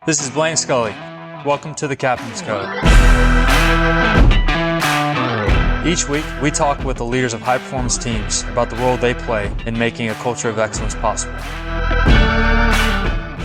This is Blaine Scully. Welcome to the Captain's Code. Each week, we talk with the leaders of high-performance teams about the role they play in making a culture of excellence possible.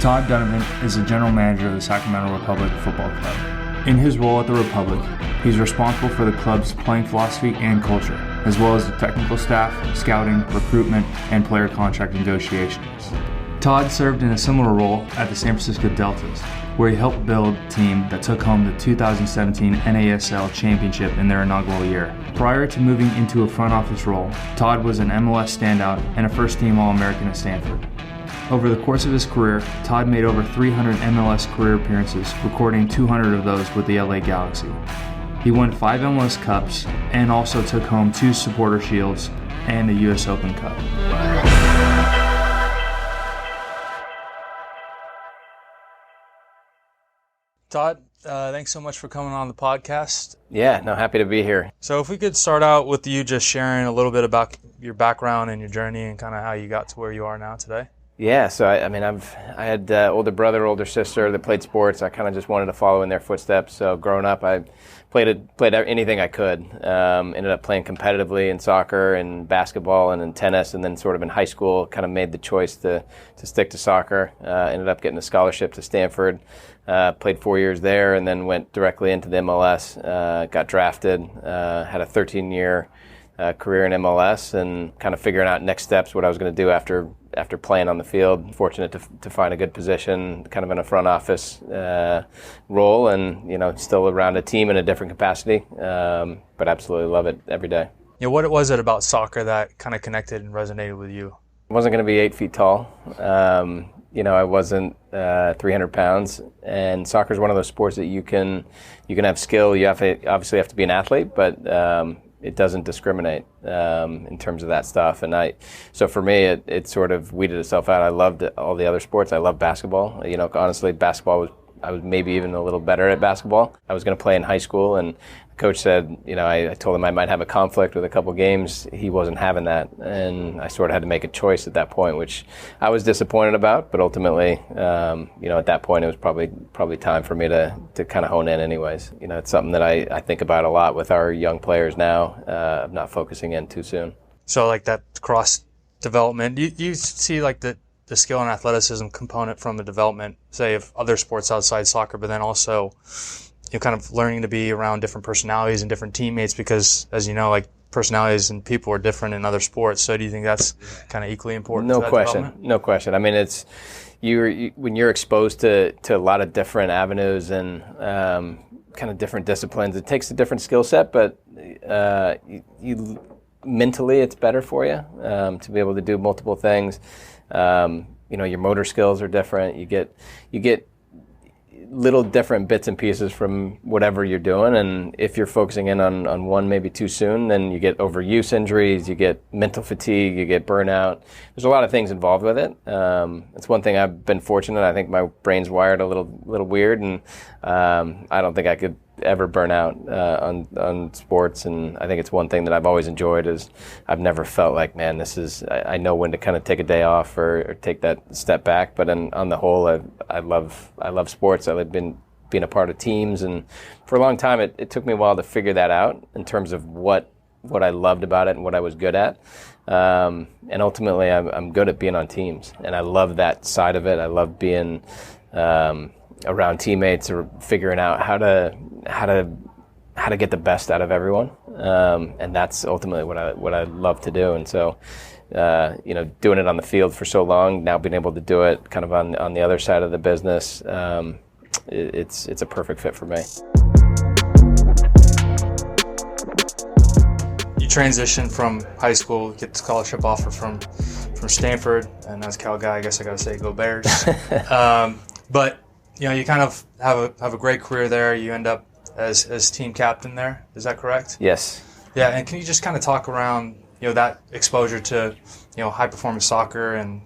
Todd Dunivant is the general manager of the Sacramento Republic Football Club. In his role at the Republic, he's responsible for the club's playing philosophy and culture, as well as the technical staff, scouting, recruitment, and player contract negotiations. Todd served in a similar role at the San Francisco Deltas, where he helped build a team that took home the 2017 NASL Championship in their inaugural year. Prior to moving into a front office role, Todd was an MLS standout and a first-team All-American at Stanford. Over the course of his career, Todd made over 300 MLS career appearances, recording 200 of those with the LA Galaxy. He won 5 MLS Cups and also took home 2 Supporter Shields and the US Open Cup. Todd, thanks so much for coming on the podcast. Yeah, no, happy to be here. So if we could start out with you just sharing a little bit about your background and your journey and kind of how you got to where you are now today. Yeah, so I had older brother, older sister that played sports. I kind of just wanted to follow in their footsteps. So growing up, I played anything I could. Ended up playing competitively in soccer and basketball and in tennis, and then sort of in high school, kind of made the choice to stick to soccer. Ended up getting a scholarship to Stanford. Played 4 years there, and then went directly into the MLS. Got drafted. Had a 13-year career in MLS, and kind of figuring out next steps, what I was going to do after playing on the field. Fortunate to find a good position, kind of in a front office role, and still around a team in a different capacity. But absolutely love it every day. Yeah, what was it about soccer that kind of connected and resonated with you? I wasn't going to be 8 feet tall. I wasn't 300 pounds, and soccer is one of those sports that you can have skill. You obviously have to be an athlete, but it doesn't discriminate in terms of that stuff. And so for me, it sort of weeded itself out. I loved all the other sports. I love basketball. Honestly, I was maybe even a little better at basketball. I was going to play in high school, and the coach said, I told him I might have a conflict with a couple games. He wasn't having that, and I sort of had to make a choice at that point, which I was disappointed about. But ultimately, at that point, it was probably time for me to kind of hone in anyways. It's something that I think about a lot with our young players now, of not focusing in too soon. So like that cross development, you see like the skill and athleticism component from the development, say, of other sports outside soccer, but then also kind of learning to be around different personalities and different teammates, because as you know, like personalities and people are different in other sports. So do you think that's kind of equally important? No question. I mean, it's when you're exposed to a lot of different avenues and kind of different disciplines, it takes a different skill set, but you mentally it's better for you to be able to do multiple things. Your motor skills are different. You get little different bits and pieces from whatever you're doing, and if you're focusing in on one maybe too soon, then you get overuse injuries, you get mental fatigue, you get burnout. There's a lot of things involved with it. It's one thing I've been fortunate. I think my brain's wired a little weird, and I don't think I could ever burn out on sports, and I think it's one thing that I've always enjoyed is I've never felt like, man, I know when to kind of take a day off or take that step back. But on the whole, I love sports. I love being a part of teams, and for a long time it took me a while to figure that out in terms of what I loved about it and what I was good at. And ultimately I'm good at being on teams, and I love that side of it. I love being around teammates or figuring out how to get the best out of everyone, and that's ultimately what I love to do. And so, doing it on the field for so long, now being able to do it kind of on the other side of the business, it's a perfect fit for me. You transitioned from high school, get the scholarship offer from Stanford, and as a Cal guy, I guess I got to say, go Bears. But you kind of have a great career there. You end up as team captain there. Is that correct? Yes. Yeah, and can you just kind of talk around that exposure to high performance soccer and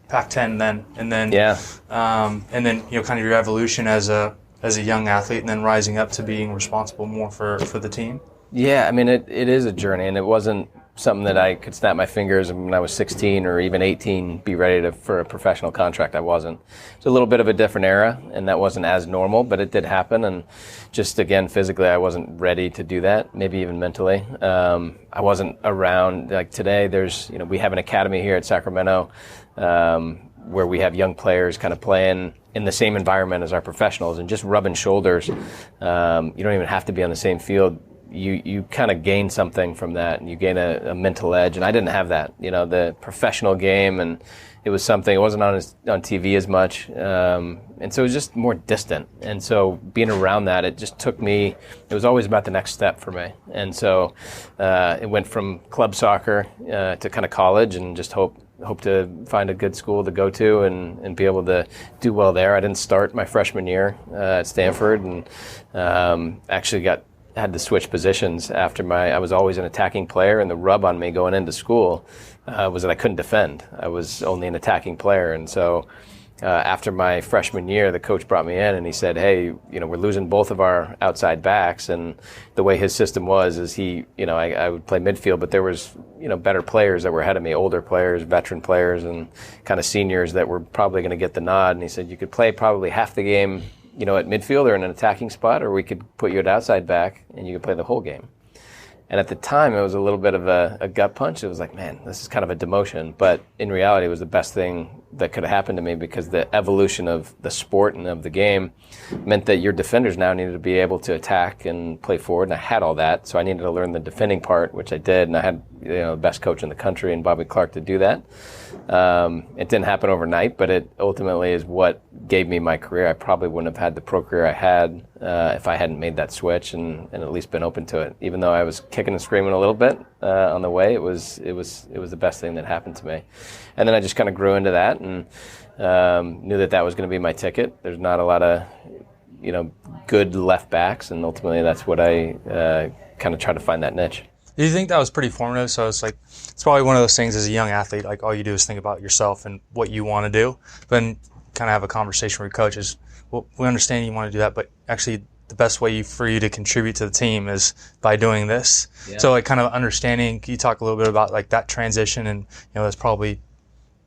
Pac-10 and then kind of your evolution as a young athlete, and then rising up to being responsible more for the team? Yeah, I mean it is a journey, and it wasn't something that I could snap my fingers and when I was 16 or even 18 be ready for a professional contract. I wasn't. It's a little bit of a different era, and that wasn't as normal, but it did happen. And just again, physically, I wasn't ready to do that. Maybe even mentally, I wasn't around. Like today, we have an academy here at Sacramento where we have young players kind of playing in the same environment as our professionals and just rubbing shoulders. You don't even have to be on the same field. You kind of gain something from that, and you gain a mental edge. And I didn't have that, the professional game, and it was something. It wasn't on TV as much, and so it was just more distant. And so being around that, it just took me. It was always about the next step for me. And so it went from club soccer to kind of college, and just hope to find a good school to go to and be able to do well there. I didn't start my freshman year at Stanford, and actually had to switch positions after I was always an attacking player, and the rub on me going into school was that I couldn't defend. I was only an attacking player, and so after my freshman year, the coach brought me in and he said, "Hey, we're losing both of our outside backs." And the way his system was is I would play midfield, but there was better players that were ahead of me, older players, veteran players, and kind of seniors that were probably going to get the nod. And he said, "You could play probably half the game at midfield or in an attacking spot, or we could put you at outside back and you could play the whole game." And at the time, it was a little bit of a gut punch. It was like, man, this is kind of a demotion. But in reality, it was the best thing that could have happened to me, because the evolution of the sport and of the game meant that your defenders now needed to be able to attack and play forward. And I had all that, so I needed to learn the defending part, which I did. And I had the best coach in the country in Bobby Clark to do that. It didn't happen overnight, but it ultimately is what gave me my career. I probably wouldn't have had the pro career I had if I hadn't made that switch and at least been open to it. Even though I was kicking and screaming a little bit on the way, it was the best thing that happened to me. And then I just kind of grew into that and knew that was going to be my ticket. There's not a lot of good left backs, and ultimately that's what I kind of try to find that niche. Do you think that was pretty formative? So it's probably one of those things as a young athlete, like all you do is think about yourself and what you want to do. But then kind of have a conversation with your coaches. Well, we understand you want to do that, but actually the best way for you to contribute to the team is by doing this. Yeah. So kind of understanding, can you talk a little bit about that transition? And that's probably,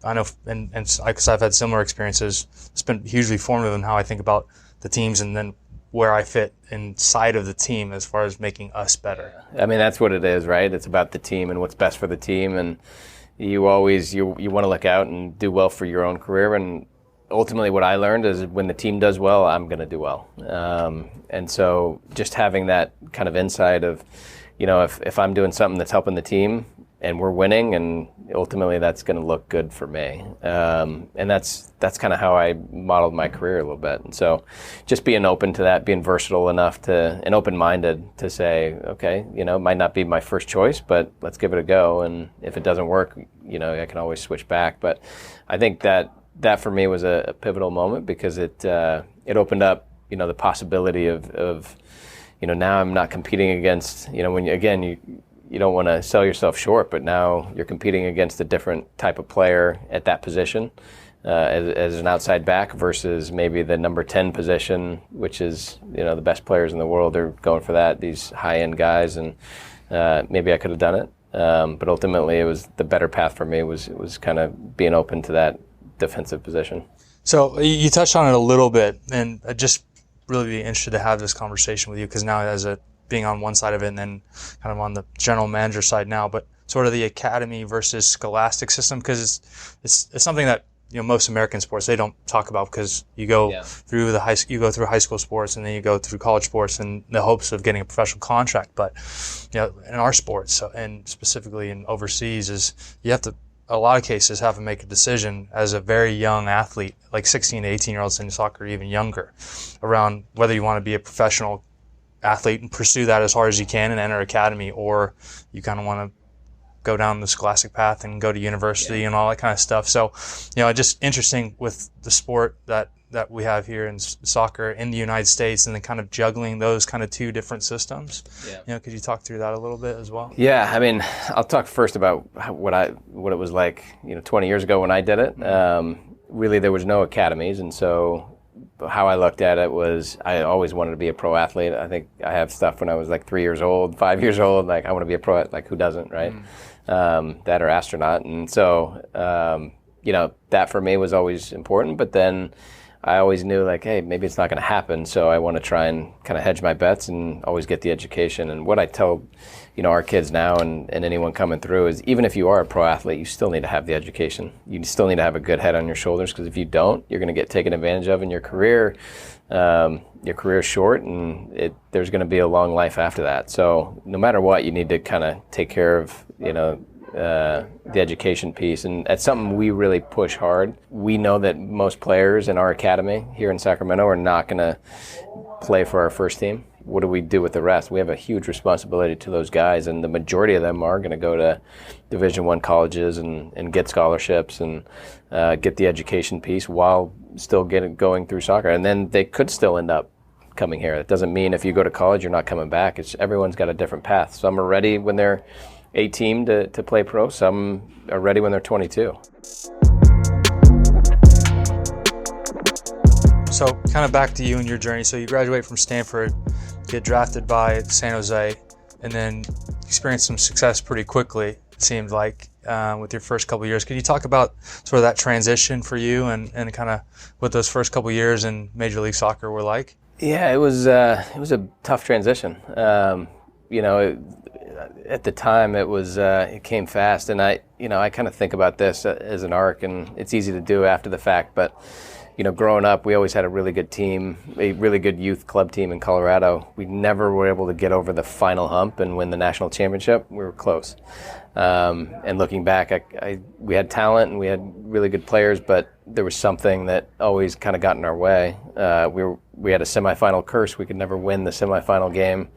I know, and because I've had similar experiences, it's been hugely formative in how I think about the teams and then where I fit inside of the team as far as making us better. I mean, that's what it is, right? It's about the team and what's best for the team, and you always you want to look out and do well for your own career. And ultimately what I learned is when the team does well, I'm going to do well. And so just having that kind of insight of, if I'm doing something that's helping the team and we're winning, and ultimately that's going to look good for me. And that's kind of how I modeled my career a little bit. And so just being open to that, being versatile enough and open-minded to say, okay, it might not be my first choice, but let's give it a go. And if it doesn't work, I can always switch back. But I think that for me was a pivotal moment, because it opened up, the possibility of now I'm not competing against, when you don't want to sell yourself short, but now you're competing against a different type of player at that position as an outside back versus maybe the number 10 position, which is, the best players in the world are going for that, these high-end guys, and maybe I could have done it. But ultimately it was the better path for me was kind of being open to that defensive position. So you touched on it a little bit, and I'd just really be interested to have this conversation with you, because now being on one side of it and then kind of on the general manager side now, but sort of the academy versus scholastic system, because it's something that most American sports they don't talk about, because you go through high school sports and then you go through college sports in the hopes of getting a professional contract. But in our sports, and specifically in overseas, is you have to, a lot of cases, have to make a decision as a very young athlete, like 16 to 18-year-olds in soccer, even younger, around whether you want to be a professional athlete and pursue that as hard as you can and enter academy, or you kind of want to go down the scholastic path and go to university and all that kind of stuff. So, just interesting with the sport that we have here in soccer in the United States, and then kind of juggling those kind of two different systems. Yeah. Could you talk through that a little bit as well? Yeah, I mean, I'll talk first about what it was like, 20 years ago when I did it. Really, there was no academies, and so how I looked at it was I always wanted to be a pro athlete. I think I have stuff when I was like 3 years old, 5 years old, like I want to be a pro, like who doesn't, right? That or astronaut. And so, that for me was always important, but then I always knew like, hey, maybe it's not going to happen. So I want to try and kind of hedge my bets and always get the education. And what I tell, our kids now and anyone coming through is even if you are a pro athlete, you still need to have the education. You still need to have a good head on your shoulders, because if you don't, you're going to get taken advantage of in your career. Your career is short, and there's going to be a long life after that. So no matter what, you need to kind of take care of, the education piece. And that's something we really push hard. We know that most players in our academy here in Sacramento are not going to play for our first team. What do we do with the rest? We have a huge responsibility to those guys, and the majority of them are going to go to Division I colleges and get scholarships and get the education piece while still going through soccer. And then they could still end up coming here. It doesn't mean if you go to college you're not coming back. Everyone's got a different path. Some are ready when they're 18 to play pro. Some are ready when they're 22. So kind of back to you and your journey. So you graduate from Stanford, get drafted by San Jose, and then experience some success pretty quickly, it seemed like, with your first couple of years. Can you talk about sort of that transition for you and kind of what those first couple of years in Major League Soccer were like? Yeah, it was a tough transition. At the time it came fast, and I kind of think about this as an arc, and it's easy to do after the fact, but growing up, we always had a really good team, a really good youth club team in Colorado. We never were able to get over the final hump and win the national championship. We were close. And looking back, we had talent and we had really good players, but there was something that always kind of got in our way. We had a semifinal curse. We could never win the semifinal game.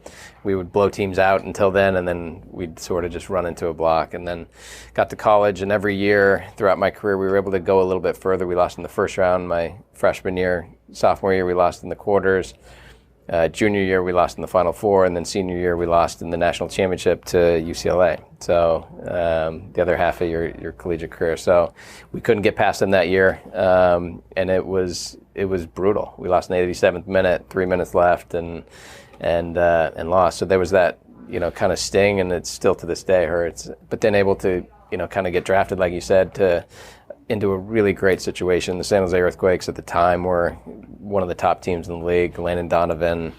We would blow teams out until then, and then we'd sort of just run into a block. And then got to college, and every year throughout my career, we were able to go a little bit further. We lost in the first round my freshman year. Sophomore year, we lost in the quarters. Junior year, we lost in the Final Four, and then senior year, we lost in the national championship to UCLA. So the other half of your collegiate career. So we couldn't get past them that year, and it was brutal. We lost in the 87th minute, 3 minutes left, and lost. So there was that kind of sting, and it still to this day hurts. But then able to kind of get drafted, like you said, into a really great situation. The San Jose Earthquakes at the time were one of the top teams in the league. Landon Donovan,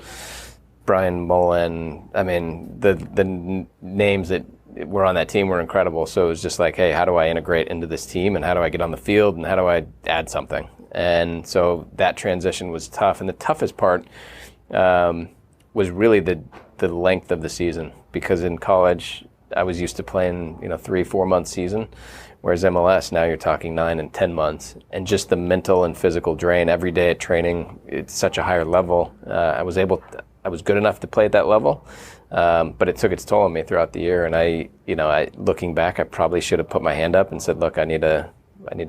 Brian Mullen. I mean, the names that were on that team were incredible. So it was just like, hey, how do I integrate into this team, and how do I get on the field, and how do I add something? And so that transition was tough. And the toughest part was really the length of the season, because in college I was used to playing 3-4 month season. Whereas MLS, now you're talking 9 and 10 months. And just the mental and physical drain every day at training, it's such a higher level. I was good enough to play at that level, but it took its toll on me throughout the year. And I looking back, I probably should have put my hand up and said, look, I need to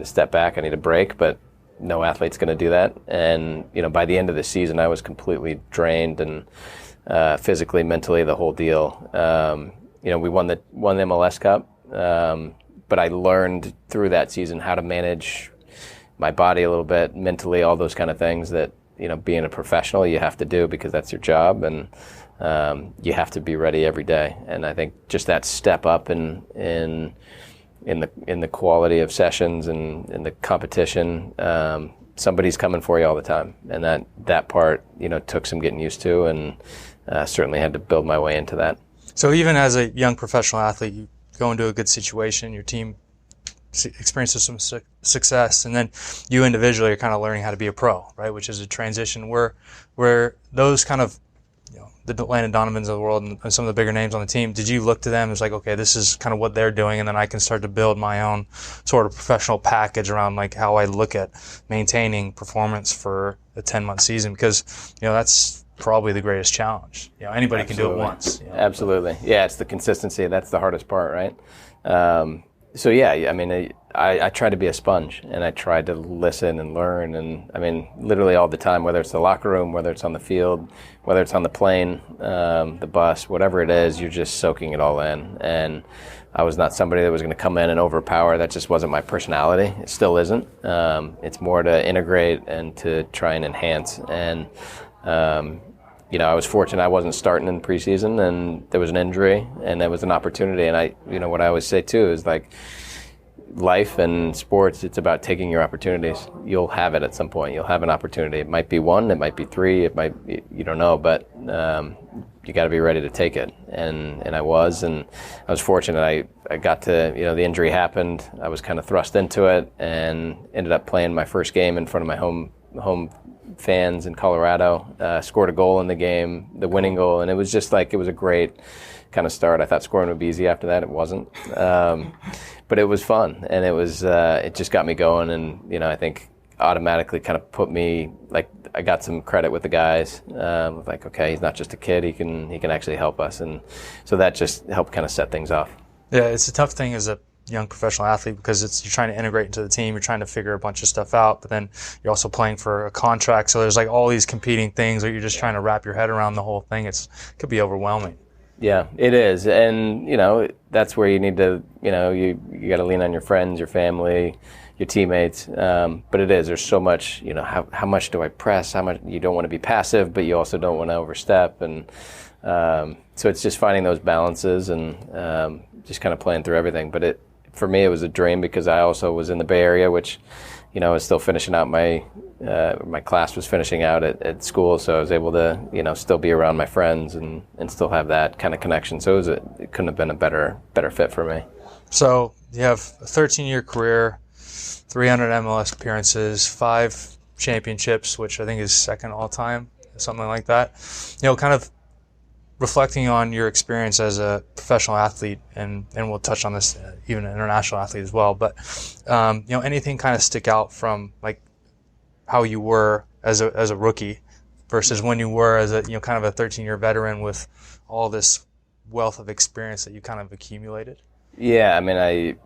step back, I need a break, but no athlete's going to do that. And, by the end of the season, I was completely drained, and physically, mentally, the whole deal. We won the MLS Cup. But I learned through that season how to manage my body a little bit, mentally, all those kind of things that, being a professional, you have to do, because that's your job, and you have to be ready every day. And I think just that step up in the quality of sessions and in the competition, somebody's coming for you all the time. And that part, took some getting used to, and certainly had to build my way into that. So even as a young professional athlete, you go into a good situation, your team experiences some success, and then you individually are kind of learning how to be a pro, right? Which is a transition where those kind of, the Landon Donovans of the world and some of the bigger names on the team, did you look to them as like, okay, this is kind of what they're doing, and then I can start to build my own sort of professional package around like how I look at maintaining performance for a 10-month season? Because, that's probably the greatest challenge. Anybody can do it once. Absolutely. Yeah, it's the consistency. That's the hardest part, right? So yeah, I mean, I tried to be a sponge, and I tried to listen and learn, and I mean, literally all the time, whether it's the locker room, whether it's on the field, whether it's on the plane, the bus, whatever it is, you're just soaking it all in. And I was not somebody that was going to come in and overpower. That just wasn't my personality. It still isn't. It's more to integrate and to try and enhance. And I was fortunate I wasn't starting in preseason, and there was an injury, and there was an opportunity. And what I always say too is like, life and sports, it's about taking your opportunities. You'll have it at some point. You'll have an opportunity. It might be one, it might be three, you don't know, but you got to be ready to take it. And I was fortunate. I got to, the injury happened. I was kind of thrust into it and ended up playing my first game in front of my home fans in Colorado. Scored a goal in the game, the winning goal, and it was just like, it was a great kind of start. I thought scoring would be easy after that. It wasn't. But it was fun, and it just got me going, and I think automatically kind of put me, like, I got some credit with the guys. Like, okay, he's not just a kid; he can actually help us, and so that just helped kind of set things off. Yeah, it's a tough thing as a young professional athlete because you're trying to integrate into the team, you're trying to figure a bunch of stuff out, but then you're also playing for a contract, so there's like all these competing things that you're just trying to wrap your head around the whole thing. It could be overwhelming. Yeah, it is. And, that's where you need to, you got to lean on your friends, your family, your teammates. But it is. There's so much, how much do I press? How much you don't want to be passive, but you also don't want to overstep. And so it's just finding those balances and just kind of playing through everything. But for me, it was a dream because I also was in the Bay Area, which, I was still finishing out my class was finishing out at school, so I was able to, still be around my friends and still have that kind of connection. So it couldn't have been a better fit for me. So you have a 13-year career, 300 MLS appearances, 5 championships, which I think is second all time, something like that. Kind of reflecting on your experience as a professional athlete, and we'll touch on this, even an international athlete as well, but anything kind of stick out from like how you were as a rookie versus when you were as a kind of a 13-year veteran with all this wealth of experience that you kind of accumulated? Yeah, I mean,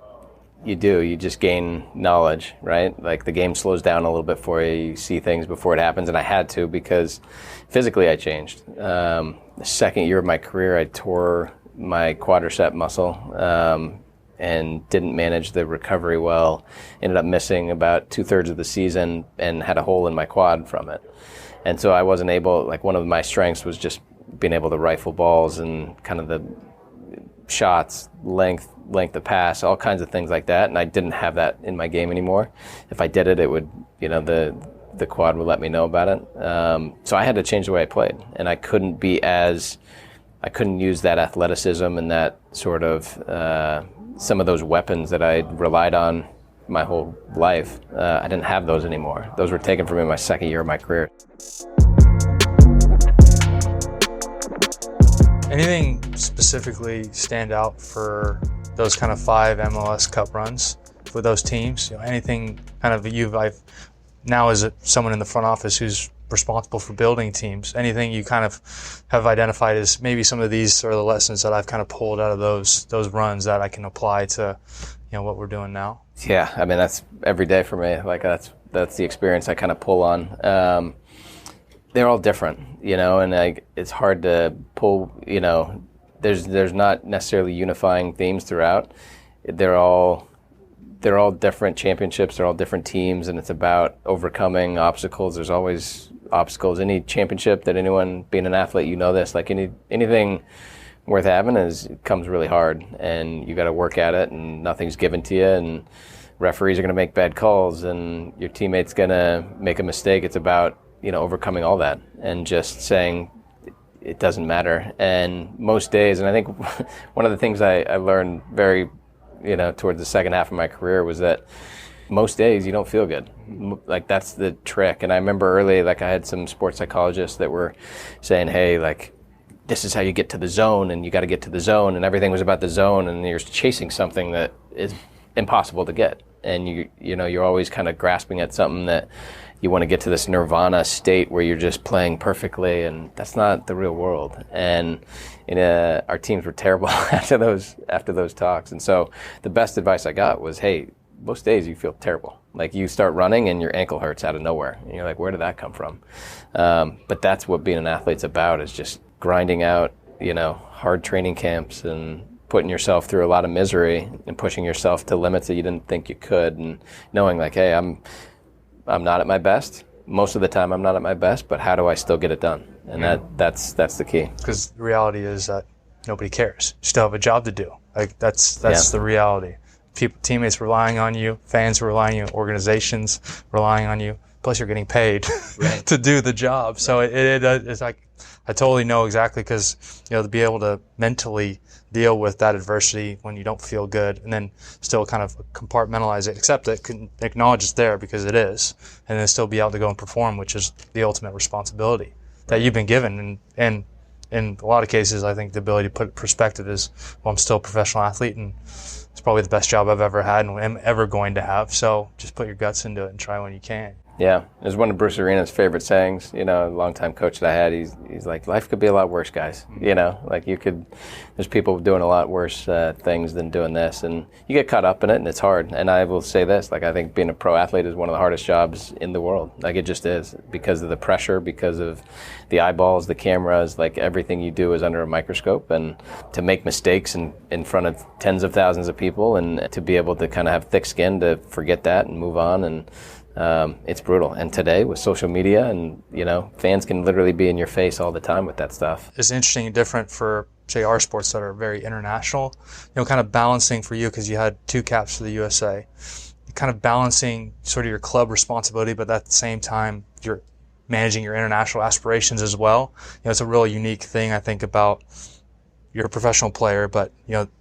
you just gain knowledge, right? Like the game slows down a little bit for you. You see things before it happens, and I had to because physically I changed. The second year of my career, I tore my quadricep muscle and didn't manage the recovery well. Ended up missing about 2/3 of the season and had a hole in my quad from it. And so I wasn't able, like one of my strengths was just being able to rifle balls and kind of the shots, length of pass, all kinds of things like that. And I didn't have that in my game anymore. If I did it, it would, the quad would let me know about it. So I had to change the way I played, and I couldn't use that athleticism and that sort of some of those weapons that I relied on my whole life. I didn't have those anymore. Those were taken from me in my second year of my career. Anything specifically stand out for those kind of 5 MLS Cup runs with those teams? Anything kind of I've now as someone in the front office who's responsible for building teams, anything you kind of have identified as maybe some of these are the lessons that I've kind of pulled out of those runs that I can apply to what we're doing now? Yeah, I mean, that's every day for me. Like that's the experience I kind of pull on. They're all different, and it's hard to pull, there's not necessarily unifying themes throughout. They're all different championships, they're all different teams, and it's about overcoming obstacles. There's always obstacles. Any championship that anyone, being an athlete, this, like anything worth having comes really hard, and you got to work at it, and nothing's given to you, and referees are going to make bad calls, and your teammate's going to make a mistake. It's about, overcoming all that and just saying it doesn't matter. And most days, and I think one of the things I learned very, towards the second half of my career was that most days you don't feel good. Like that's the trick. And I remember early, like I had some sports psychologists that were saying, hey, like this is how you get to the zone, and you got to get to the zone, and everything was about the zone, and you're chasing something that is impossible to get. And you're always kind of grasping at something that you want to get to this nirvana state where you're just playing perfectly, and that's not the real world. And our teams were terrible after those talks. And so the best advice I got was, hey, most days you feel terrible. Like you start running and your ankle hurts out of nowhere. And you're like, where did that come from? But that's what being an athlete's about, is just grinding out, hard training camps and putting yourself through a lot of misery and pushing yourself to limits that you didn't think you could, and knowing like, hey, I'm not at my best. Most of the time I'm not at my best, but how do I still get it done? And that's the key. Because the reality is that nobody cares. You still have a job to do. Like that's the reality. Teammates relying on you, fans relying on you, organizations relying on you. Plus, you're getting paid to do the job. So it's like, I totally know exactly, because to be able to mentally deal with that adversity when you don't feel good, and then still kind of compartmentalize it, accept it, acknowledge it's there because it is, and then still be able to go and perform, which is the ultimate responsibility that you've been given. And in a lot of cases, I think the ability to put it in perspective is, well, I'm still a professional athlete, and it's probably the best job I've ever had and am ever going to have. So just put your guts into it and try when you can. Yeah, it was one of Bruce Arena's favorite sayings. A longtime coach that I had, he's like, life could be a lot worse, guys. Like there's people doing a lot worse things than doing this, and you get caught up in it, and it's hard. And I will say this, like, I think being a pro athlete is one of the hardest jobs in the world. Like, it just is, because of the pressure, because of the eyeballs, the cameras, like everything you do is under a microscope, and to make mistakes in front of tens of thousands of people, and to be able to kind of have thick skin to forget that and move on, and it's brutal. And today with social media and, fans can literally be in your face all the time with that stuff. It's interesting and different for, say, our sports that are very international, kind of balancing for you, because you had 2 caps for the USA, kind of balancing sort of your club responsibility, but at the same time, you're managing your international aspirations as well. It's a really unique thing, I think, about you're a professional player, but,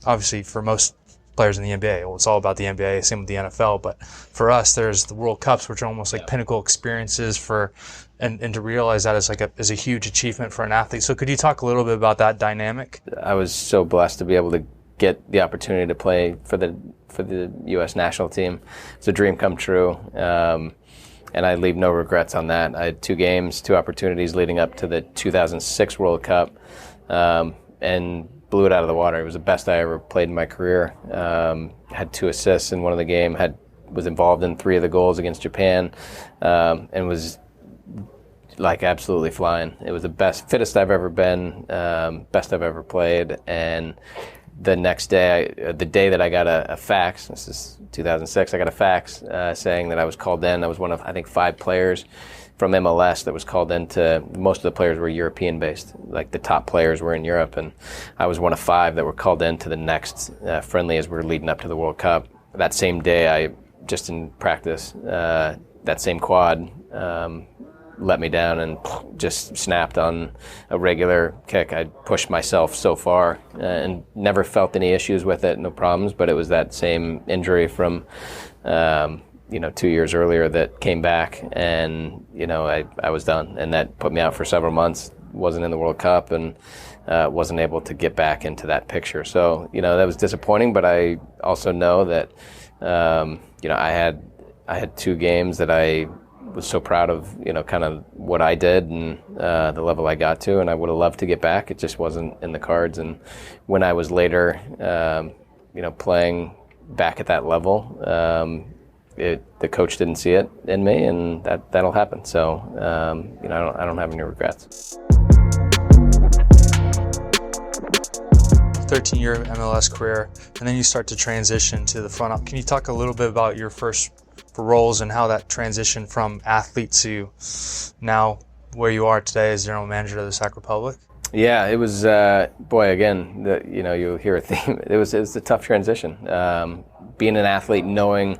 obviously for most players in the NBA. Well, it's all about the NBA, same with the NFL. But for us, there's the World Cups, which are almost like pinnacle experiences and to realize that is a huge achievement for an athlete. So could you talk a little bit about that dynamic? I was so blessed to be able to get the opportunity to play for the U.S. national team. It's a dream come true. And I leave no regrets on that. I had 2 games, 2 opportunities leading up to the 2006 World Cup, and blew it out of the water. It was the best I ever played in my career. Had 2 assists in one of the game, was involved in 3 of the goals against Japan, and was like absolutely flying. It was the fittest I've ever been, best I've ever played. And the next day, the day that I got a fax, this is 2006, I got a fax saying that I was called in. I was one of, I think, 5 players from MLS that was called in. Most of the players were European based, like the top players were in Europe, and I was one of 5 that were called in to the next friendly as we were leading up to the World Cup. That same day, I just in practice, that same quad let me down and just snapped on a regular kick. I pushed myself so far and never felt any issues with it, no problems, but it was that same injury from 2 years earlier that came back, and I was done, and that put me out for several months. Wasn't in the World Cup, and wasn't able to get back into that picture. So that was disappointing, but I also know that I had 2 games that I was so proud of, kind of what I did and the level I got to, and I would have loved to get back. It just wasn't in the cards. And when I was later playing back at that level, the coach didn't see it in me, and that'll happen. So, I don't have any regrets. 13-year MLS career, and then you start to transition to the front up. Can you talk a little bit about your first roles and how that transition from athlete to now where you are today as general manager of the Sac Republic? Yeah, it was, again, you'll hear a theme. It was a tough transition. Being an athlete, knowing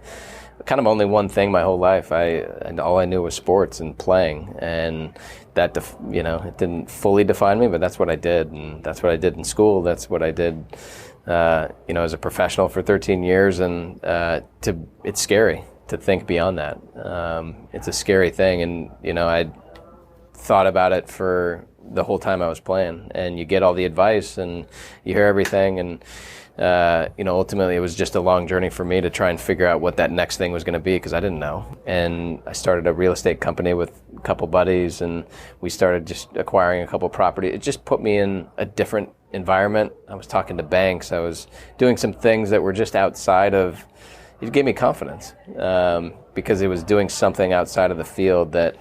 kind of only one thing my whole life. And all I knew was sports and playing, and that it didn't fully define me, but that's what I did, and that's what I did in school. That's what I did, as a professional for 13 years, and it's scary to think beyond that. It's a scary thing, and I thought about it for the whole time I was playing, and you get all the advice and you hear everything, and ultimately it was just a long journey for me to try and figure out what that next thing was going to be, because I didn't know. And I started a real estate company with a couple buddies, and we started just acquiring a couple properties. It just put me in a different environment. I was talking to banks. I was doing some things that were just outside of, it gave me confidence because it was doing something outside of the field that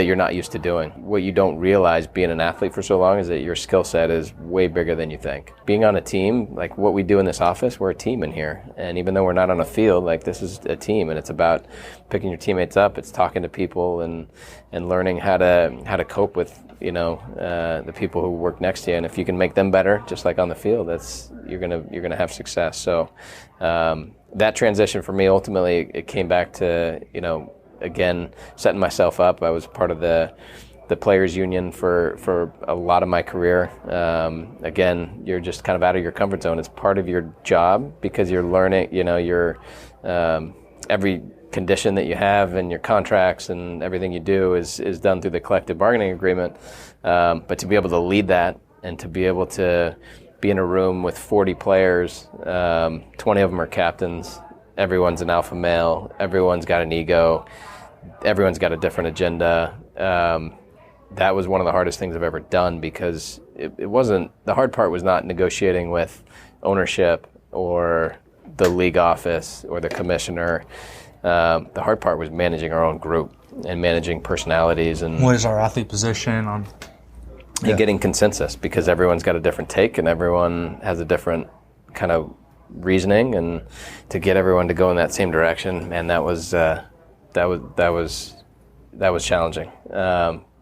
you're not used to doing. What you don't realize being an athlete for so long is that your skill set is way bigger than you think. Being on a team, like what we do in this office, we're a team in here. And even though we're not on a field, like this is a team, and it's about picking your teammates up. It's talking to people and learning how to cope with, the people who work next to you. And if you can make them better, just like on the field, you're gonna have success. So that transition for me, ultimately, it came back to, again, setting myself up. I was part of the players union for a lot of my career. Again, you're just kind of out of your comfort zone. It's part of your job because you're learning, your every condition that you have and your contracts and everything you do is done through the collective bargaining agreement. But to be able to lead that and to be able to be in a room with 40 players, 20 of them are captains, everyone's an alpha male, everyone's got an ego, everyone's got a different agenda. That was one of the hardest things I've ever done because it wasn't, the hard part was not negotiating with ownership or the league office or the commissioner. The hard part was managing our own group and managing personalities. And what is our athlete position on? And getting consensus because everyone's got a different take and everyone has a different kind of reasoning, and to get everyone to go in that same direction, man, that was challenging,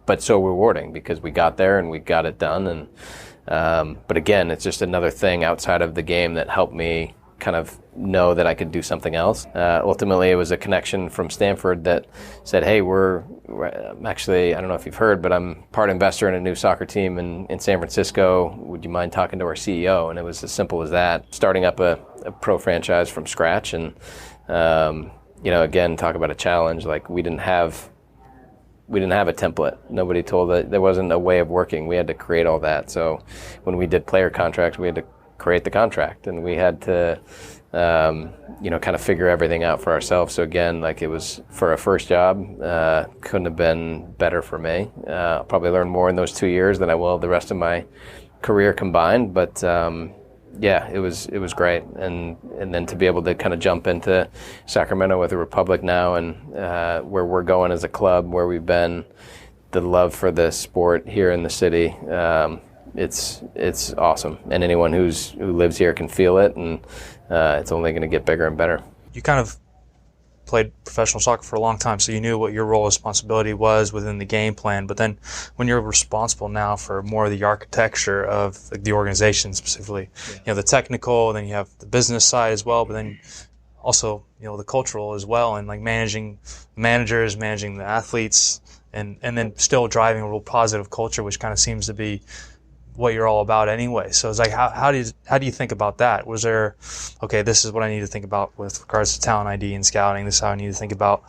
but so rewarding because we got there and we got it done. And but again, it's just another thing outside of the game that helped me kind of know that I could do something else. Ultimately, it was a connection from Stanford that said, hey, we're actually, I don't know if you've heard, but I'm part investor in a new soccer team in San Francisco. Would you mind talking to our CEO? And it was as simple as that, starting up a pro franchise from scratch. And, again, talk about a challenge. Like we didn't have a template. Nobody told that there wasn't a way of working. We had to create all that. So when we did player contracts, we had to create the contract, and we had to, kind of figure everything out for ourselves. So again, like it was for a first job, couldn't have been better for me. I'll probably learn more in those 2 years than I will the rest of my career combined. But it was great, and then to be able to kind of jump into Sacramento with the Republic now, and where we're going as a club, where we've been, the love for the sport here in the city. It's awesome, and anyone who lives here can feel it, and it's only going to get bigger and better. You kind of played professional soccer for a long time, so you knew what your role and responsibility was within the game plan. But then when you're responsible now for more of the architecture of the organization specifically, the technical, then you have the business side as well, but then also, the cultural as well, and like managing managers, managing the athletes, and then still driving a real positive culture, which kind of seems to be what you're all about anyway. So it's like, how do you think about that? Was there, okay, this is what I need to think about with regards to talent ID and scouting. This is how I need to think about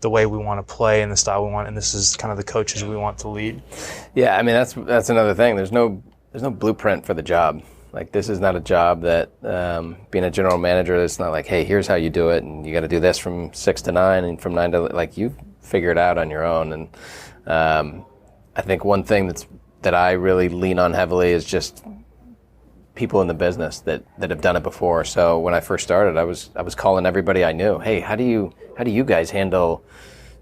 the way we want to play and the style we want, and this is kind of the coaches we want to lead. Yeah, I mean that's another thing. There's no blueprint for the job. Like this is not a job that being a general manager, it's not like, hey, here's how you do it, and you got to do this from 6 to 9 and from 9 to, like, you figure it out on your own. And I think one thing that I really lean on heavily is just people in the business that have done it before. So when I first started, I was calling everybody I knew. Hey, how do you guys handle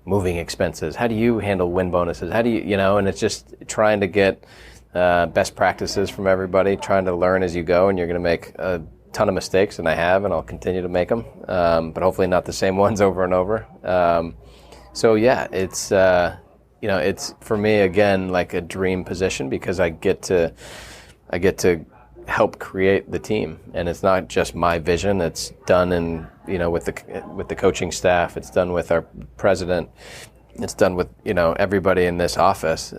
moving expenses? How do you handle win bonuses? How do you, and it's just trying to get best practices from everybody, trying to learn as you go, and you're going to make a ton of mistakes, and I have, and I'll continue to make them, but hopefully not the same ones over and over. So yeah, it's for me again like a dream position because I get to help create the team, and it's not just my vision. It's done in with the coaching staff. It's done with our president. It's done with everybody in this office.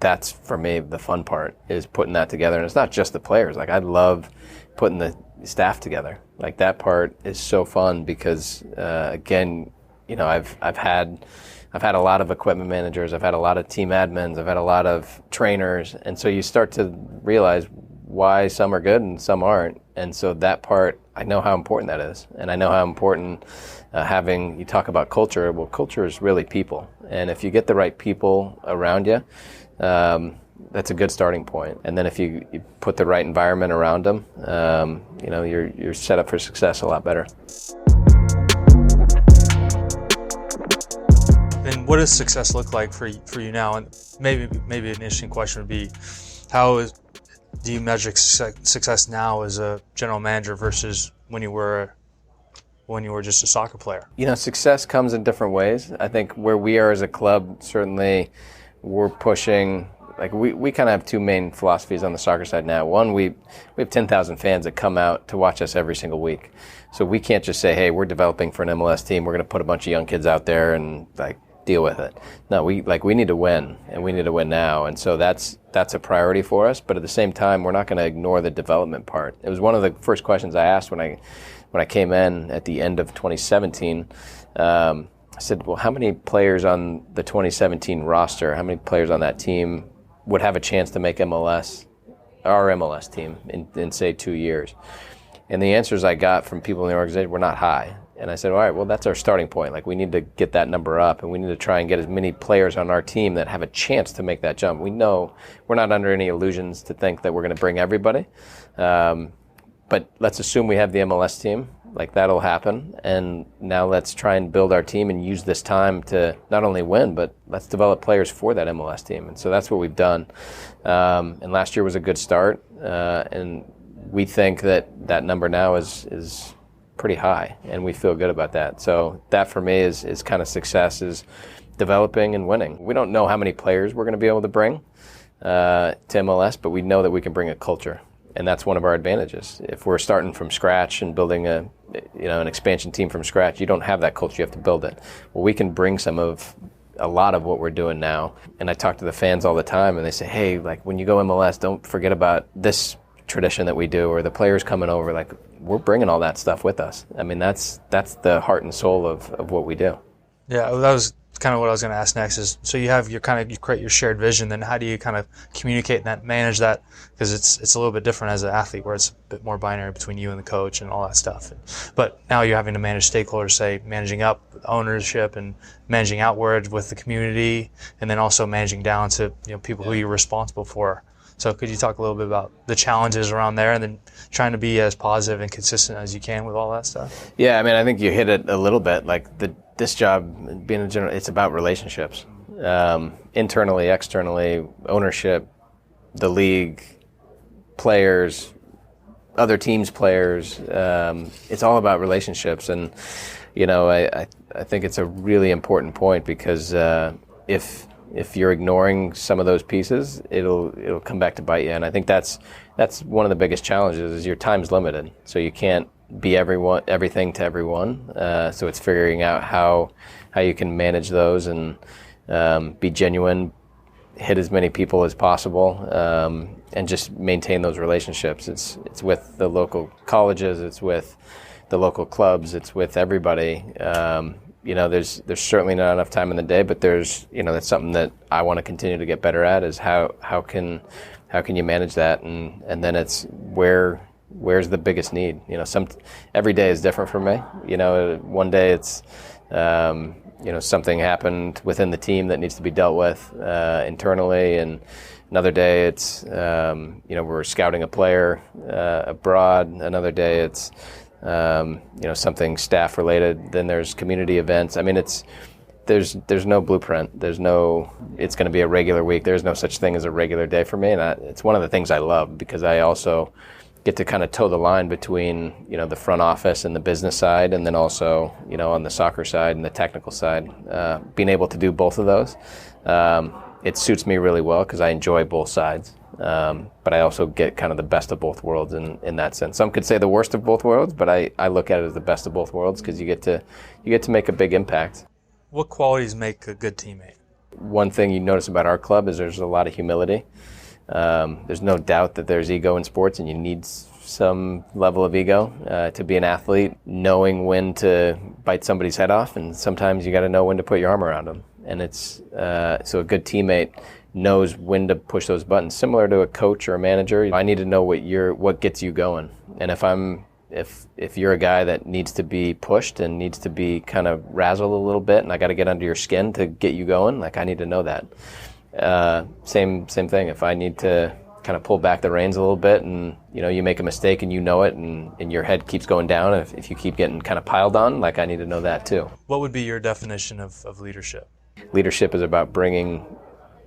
That's for me the fun part, is putting that together, and it's not just the players. Like I love putting the staff together. Like that part is so fun because again, I've had a lot of equipment managers, I've had a lot of team admins, I've had a lot of trainers, and so you start to realize why some are good and some aren't. And so that part, I know how important that is, and I know how important you talk about culture. Well, culture is really people, and if you get the right people around you, that's a good starting point. And then if you put the right environment around them, you're set up for success a lot better. And what does success look like for you now? And maybe an interesting question would be, do you measure success now as a general manager versus when you were just a soccer player? Success comes in different ways. I think where we are as a club, certainly we're pushing, like we kind of have two main philosophies on the soccer side now. One, we have 10,000 fans that come out to watch us every single week. So we can't just say, hey, we're developing for an MLS team, we're going to put a bunch of young kids out there and deal with it. No, we need to win, and we need to win now. And so that's a priority for us. But at the same time, we're not going to ignore the development part. It was one of the first questions I asked when I came in at the end of 2017. I said, well, how many players on the 2017 roster, how many players on that team would have a chance to make MLS, our MLS team, in say 2 years? And the answers I got from people in the organization were not high. And I said, all right, well, that's our starting point. We need to get that number up, and we need to try and get as many players on our team that have a chance to make that jump. We know we're not under any illusions to think that we're going to bring everybody. But let's assume we have the MLS team. That'll happen. And now let's try and build our team and use this time to not only win, but let's develop players for that MLS team. And so that's what we've done. And last year was a good start. And we think that number now is pretty high, and we feel good about that. So that for me is kind of success, is developing and winning. We don't know how many players we're going to be able to bring to MLS, but we know that we can bring a culture, and that's one of our advantages. If we're starting from scratch and building an expansion team from scratch, you don't have that culture, you have to build it. Well, we can bring a lot of what we're doing now. And I talk to the fans all the time, and they say, hey, when you go MLS, don't forget about this tradition that we do, or the players coming over. We're bringing all that stuff with us. I mean, that's the heart and soul of what we do. Yeah, that was kind of what I was going to ask next. Is so you create your shared vision. Then how do you kind of communicate that, manage that? Because it's a little bit different as an athlete, where it's a bit more binary between you and the coach and all that stuff. But now you're having to manage stakeholders, say managing up with ownership and managing outward with the community, and then also managing down to people who you're responsible for. So could you talk a little bit about the challenges around there, and then trying to be as positive and consistent as you can with all that stuff? Yeah, I mean, I think you hit it a little bit. This job, being a general, it's about relationships. Internally, externally, ownership, the league, players, other teams' players. It's all about relationships. And, I think it's a really important point, because if you're ignoring some of those pieces, it'll come back to bite you. And I think that's one of the biggest challenges, is your time's limited. So you can't be everything to everyone. So it's figuring out how you can manage those and be genuine, hit as many people as possible, and just maintain those relationships. It's with the local colleges, it's with the local clubs, it's with everybody. There's certainly not enough time in the day, but that's something that I want to continue to get better at, is how can you manage that, and then it's where's the biggest need. Every day is different for me. One day it's something happened within the team that needs to be dealt with internally, and another day it's we're scouting a player abroad. Another day it's something staff related. Then there's community events. I mean, there's no blueprint. It's going to be a regular week. There's no such thing as a regular day for me. And it's one of the things I love, because I also get to kind of toe the line between, the front office and the business side, and then also, on the soccer side and the technical side, being able to do both of those. It suits me really well, because I enjoy both sides. But I also get kind of the best of both worlds in that sense. Some could say the worst of both worlds, but I look at it as the best of both worlds, because you get to make a big impact. What qualities make a good teammate? One thing you notice about our club is there's a lot of humility. There's no doubt that there's ego in sports, and you need some level of ego to be an athlete, knowing when to bite somebody's head off, and sometimes you got to know when to put your arm around them. And it's so a good teammate knows when to push those buttons. Similar to a coach or a manager, I need to know what gets you going. And if you're a guy that needs to be pushed and needs to be kind of razzled a little bit, and I got to get under your skin to get you going, I need to know that. same thing. If I need to kind of pull back the reins a little bit, and you make a mistake and you know it, and your head keeps going down, if you keep getting kind of piled on, like, I need to know that too. What would be your definition of leadership? Leadership is about bringing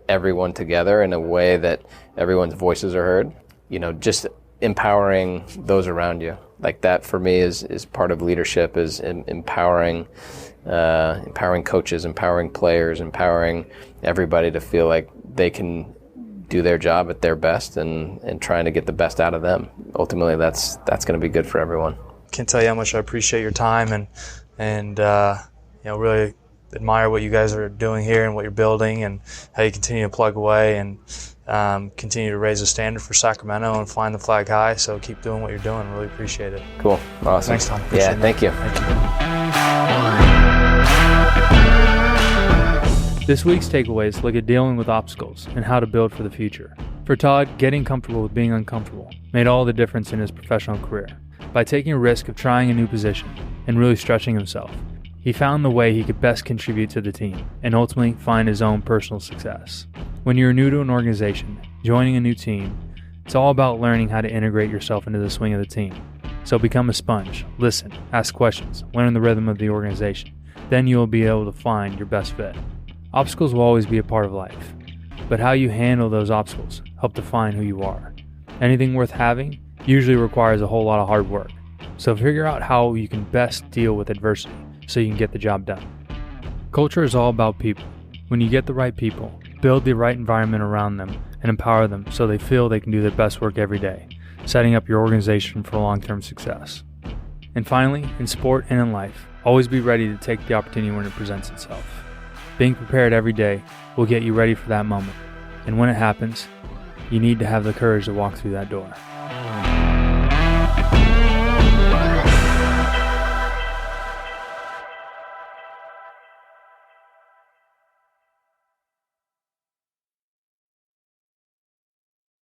everyone together in a way that everyone's voices are heard. Just empowering those around you. Like, that for me is part of leadership, is empowering coaches, empowering players, empowering everybody to feel like they can do their job at their best, and trying to get the best out of them. Ultimately, that's going to be good for everyone. Can't tell you how much I appreciate your time, and really admire what you guys are doing here and what you're building, and how you continue to plug away and continue to raise the standard for Sacramento and flying the flag high. So keep doing what you're doing. Really appreciate it. Cool. Awesome. Thanks, Tom. Yeah, thank you. This week's takeaways look at dealing with obstacles and how to build for the future. For Todd, getting comfortable with being uncomfortable made all the difference in his professional career. By taking a risk of trying a new position and really stretching himself, he found the way he could best contribute to the team and ultimately find his own personal success. When you're new to an organization, joining a new team, it's all about learning how to integrate yourself into the swing of the team. So become a sponge, listen, ask questions, learn the rhythm of the organization. Then you'll be able to find your best fit. Obstacles will always be a part of life, but how you handle those obstacles help define who you are. Anything worth having usually requires a whole lot of hard work. So figure out how you can best deal with adversity so you can get the job done. Culture is all about people. When you get the right people, build the right environment around them and empower them so they feel they can do their best work every day, setting up your organization for long-term success. And finally, in sport and in life, always be ready to take the opportunity when it presents itself. Being prepared every day will get you ready for that moment. And when it happens, you need to have the courage to walk through that door.